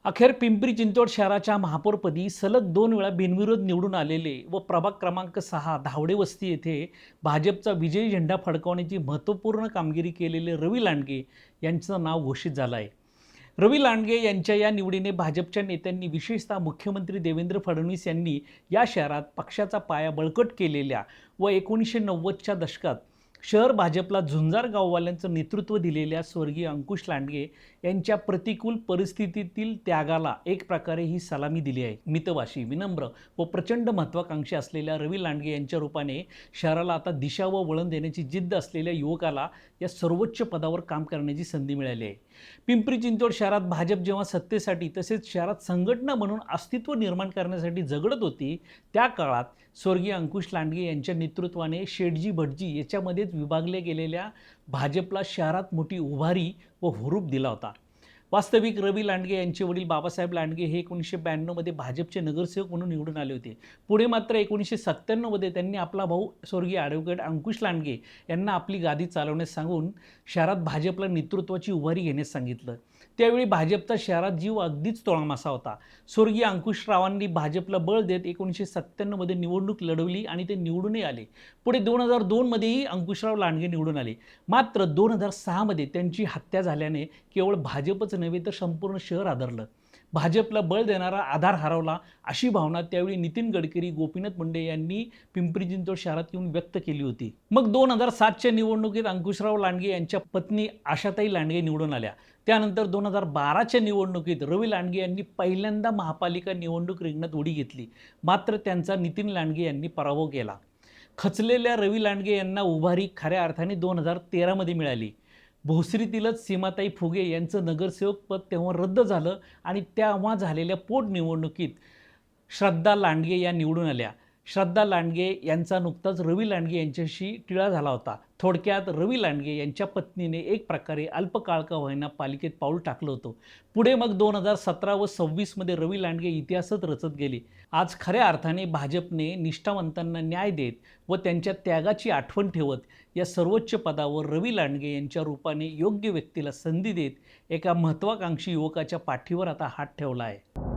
अखेर पिंपरी चिंचवड शहराच्या महापौरपदी सलग 2 वेळा बिनविरोध निवडून आलेले व प्रभाग क्रमांक 6 धावडे वस्ती येथे भाजपचा विजयी झेंडा फडकवण्याची महत्त्वपूर्ण कामगिरी केलेले रवी लांडगे यांचं नाव घोषित झालं आहे। रवी लांडगे यांच्या या निवडीने भाजपच्या नेत्यांनी विशेषतः मुख्यमंत्री देवेंद्र फडणवीस यांनी या शहरात पक्षाचा पाया बळकट केलेल्या व 1990च्या दशकात शहर भाजपला झुंजार गाववाल्यांचं नेतृत्व दिलेल्या स्वर्गीय अंकुश लांडगे यांच्या प्रतिकूल परिस्थितीतील त्यागाला एक प्रकारे ही सलामी दिली आहे। मितभाषी, विनम्र व प्रचंड महत्त्वाकांक्षी असलेल्या रवी लांडगे यांच्या रूपाने शहराला आता दिशा व वळण देण्याची जिद्द असलेल्या युवकाला या सर्वोच्च पदावर काम करण्याची संधी मिळाली आहे। पिंपरी चिंचवड शहरात भाजप जेव्हा सत्तेसाठी तसेच शहरात संघटना म्हणून अस्तित्व निर्माण करण्यासाठी झगडत होती त्या काळात स्वर्गीय अंकुश लांडगे यांच्या नेतृत्वाने शेठजी भटजी याच्यामध्येच विभागले गेलेल्या भाजपला शहरात मोठी उभारी व हुरूप दिला होता। वास्तविक रवी लांडगे यांचे वडील बाबासाहेब लांडगे हे 1992 मध्ये भाजपचे नगरसेवक म्हणून निवडून आले होते। पुढे मात्र 1997 मध्ये त्यांनी आपला भाऊ स्वर्गीय ॲडव्होकेट अंकुश लांडगे यांना आपली गादी चालवण्यास सांगून शहरात भाजपला नेतृत्वाची उभारी घेण्यास सांगितलं। त्यावेळी भाजपचा शहरात जीव अगदीच तोळामासा होता। स्वर्गीय अंकुशरावांनी भाजपला बळ देत 1997 मध्ये निवडणूक लढवली आणि ते निवडूनही आले। पुढे 2002 मध्येही अंकुशराव लांडगे निवडून आले। मात्र 2006 मध्ये त्यांची हत्या झाल्याने केवळ भाजपच नव्हे तर संपूर्ण शहर आदरलं। भाजपला बळ देणारा आधार हरवला अशी भावना त्यावेळी नितीन गडकरी, गोपीनाथ मुंडे यांनी पिंपरी चिंचवड शहरात येऊन व्यक्त केली होती। मग 2007च्या निवडणुकीत अंकुशराव लांडगे यांच्या पत्नी आशाताई लांडगे निवडून आल्या। त्यानंतर 2012च्या निवडणुकीत रवी लांडगे यांनी पहिल्यांदा महापालिका निवडणूक रिंगणात उडी घेतली। मात्र त्यांचा नितीन लांडगे यांनी पराभव केला। खचलेल्या रवी लांडगे यांना उभारी खऱ्या अर्थाने 2013 मध्ये मिळाली। भोसरीतीलच सीमाताई फुगे यांचं नगरसेवक पद तेव्हा रद्द झालं आणि तेव्हा झालेल्या पोटनिवडणुकीत श्रद्धा लांडगे या निवडून आल्या। श्रद्धा लांडगे यांचा नुकताच रवी लांडगे यांच्याशी टिळा झाला होता। थोडक्यात रवी लांडगे यांच्या पत्नीने एक प्रकारे अल्पकाळ का होईना पालिकेत पाऊल टाकलं होतं। पुढे मग 2017 व 2026 मध्ये रवी लांडगे इतिहासात रचत गेले। आज खऱ्या अर्थाने भाजपने निष्ठावंतांना न्याय देत व त्यांच्या त्यागाची आठवण ठेवत या सर्वोच्च पदावर रवी लांडगे यांच्या रूपाने योग्य व्यक्तीला संधी देत एका महत्त्वाकांक्षी युवकाच्या पाठीवर आता हात ठेवला आहे।